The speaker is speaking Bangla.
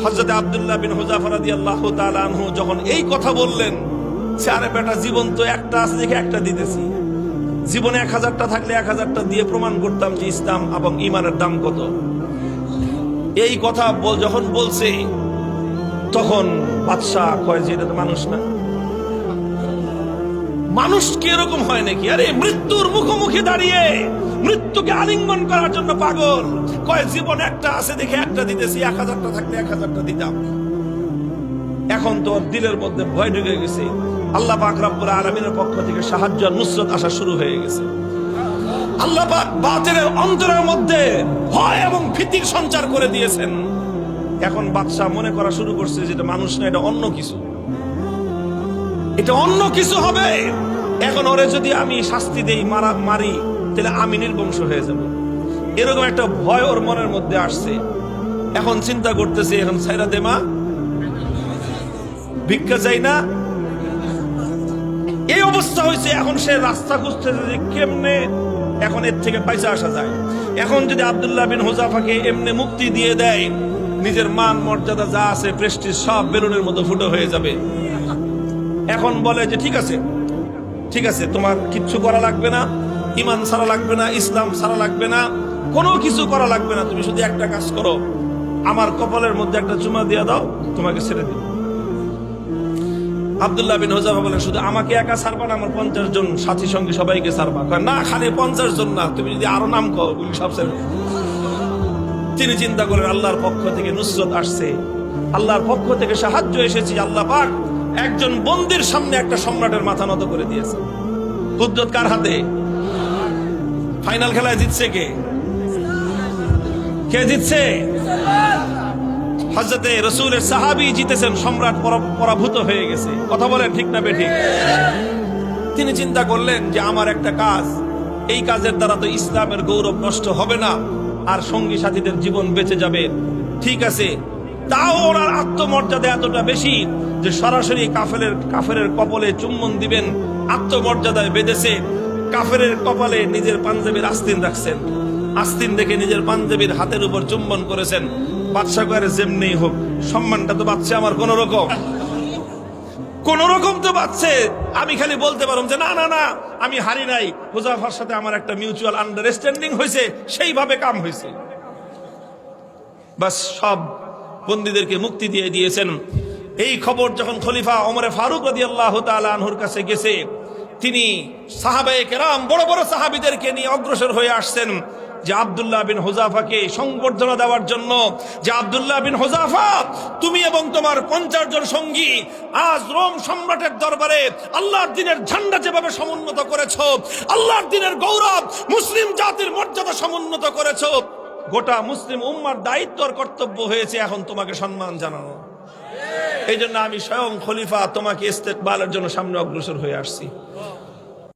হযরত আব্দুল্লাহ বিন হুযাফা রাদিয়াল্লাহু তাআলা আনহু যখন এই কথা বললেন, আরে বেটা, জীবন তো একটা আছে দেখে একটা দিতেছি, জীবনে 1000টা থাকলে 1000টা দিয়ে প্রমাণ করতাম যে ইসলাম এবং ঈমানের দাম কত। এই কথা যখন বলছে তখন বাদশাহ কয় যে এটা তো মানুষ না, মানুষ কি এরকম হয় নাকি? আরে মৃত্যুর মুখোমুখি দাঁড়িয়ে মৃত্যুকে আলিঙ্গন করার জন্য পাগল, কয় জীবন একটা আছে দেখে একটা দিতেছি, 1000টা থাকলে 1000টা দিতাম। এখন তো দিলের মধ্যে ভয় ঢুকে গেছে, আল্লাহ পাক রব্বুল আলামিনের পক্ষ থেকে সাহায্য আর নুসরত আসা শুরু হয়ে গেছে। আল্লাহ পাক বাতিলের অন্তরের মধ্যে ভয় এবং ভীতির সঞ্চার করে দিয়েছেন। এখন বাদশা মনে করা শুরু করছে যে এটা মানুষ না, এটা অন্য কিছু, এটা অন্য কিছু হবে। এখন ওরে যদি আমি শাস্তি দেই, মারি, তাহলে আমি নির্বংশ হয়ে যাব, এরকম একটা ভয় ওর মনের মধ্যে আসছে। এখন চিন্তা করতেছে, এখন ছাইরা দে মা, ভিক্ষা চাই না, এই অবস্থা হয়েছে। এখন সে রাস্তা খুঁজতেছে যে কেমনে এখন এর থেকে পয়সা আসা যায়। এখন যদি আব্দুল্লাহ বিন হুযাফাকে এমনি মুক্তি দিয়ে দেয়, নিজের মান মর্যাদা যা আছে, প্রেস্টিজ সব বেলুনের মতো ফুটো হয়ে যাবে। এখন বলে যে ঠিক আছে, ঠিক আছে, তোমার কিচ্ছু করা লাগবে না, ঈমান ছাড়া লাগবে না, ইসলাম ছাড়া লাগবে না, কোনো কিছু করা লাগবে না, তুমি শুধু একটা কাজ করো, আমার কপালের মধ্যে একটা চুমা দিয়ে দাও, তোমাকে ছেড়ে দিও। আব্দুল্লাহ বিন হুযাফা বলেন, শুধু আমাকে একা ছাড়বা না, আমার 50 জন সাথী সঙ্গী সবাইকে ছাড়বা। না, খালি 50 জন না, তুমি যদি আরো নাম কও সব ছেড়ে। তিনি চিন্তা করেন, আল্লাহর পক্ষ থেকে নুসরত আসছে, আল্লাহর পক্ষ থেকে সাহায্য এসেছে। আল্লাহ পাক একজন বন্দির সামনে একটা সম্রাটের মাথা নত করে দিয়েছে। কুদরত কার হাতে? ফাইনাল খেলায় জিতছে কে? কে জিতছে? হযরতে রাসূলের সাহাবী জিতেছেন, সম্রাট পরাভূত হয়ে গেছে। কথা বলেন ঠিক না বেঠিক? তিনি চিন্তা করলেন যে আমার একটা কাজ, এই কাজের দ্বারা তো ইসলামের গৌরব নষ্ট হবে না, আর সঙ্গী সাথীদের জীবন বেঁচে যাবে। ঠিক আছে, তাও ওনার আত্মমর্যাদা এতটা বেশি যে সরাসরি কাফেরের কপালে চুম্বন দিবেন, আত্মমর্যাদায় বেঁধেছে। কাফেরের কপালে নিজের পাঞ্জাবির আস্তিন রাখছেন, আস্তিন দেখে নিজের পাঞ্জাবির হাতের উপর চুম্বন করেছেন। বাদশা করে যেমনি হোক, সম্মানটা তো বাঁচছে আমার কোন রকম তো বাঁচছে। আমি খালি বলতে পারলাম যে না না না, আমি হারি নাই, হুযাফার সাথে আমার একটা মিউচুয়াল আন্ডারস্ট্যান্ডিং হয়েছে, সেইভাবে কাম হয়েছে। বাস, সব বন্দীদেরকে মুক্তি দিয়ে দিয়েছেন। এই খবর যখন খলিফা ওমরে ফারুক রাদিয়াল্লাহু তাআলা আনহুর কাছে গেছে, তিনি সাহাবায়ে কেরাম বড় বড় সাহাবীদেরকে নিয়ে অগ্রসর হয়ে আসছেন যে আব্দুল্লাহ বিন হুযাফাকে সংবর্ধনা দেওয়ার জন্য, যে আব্দুল্লাহ বিন হুযাফা, তুমি এবং তোমার 50 জন সঙ্গী আজ রোম সম্রাটের দরবারে আল্লাহর দ্বীনের ঝান্ডা যেভাবে সমুন্নত করেছো, আল্লাহর দ্বীনের গৌরব, মুসলিম জাতির মর্যাদা সমুন্নত করেছো, গোটা মুসলিম উম্মার দায়িত্ব আর কর্তব্য হয়েছে এখন তোমাকে সম্মান জানানো। এই জন্য আমি স্বয়ং খলিফা তোমাকে ইস্তেকবালের জন্য সামনে অগ্রসর হয়ে আসছি।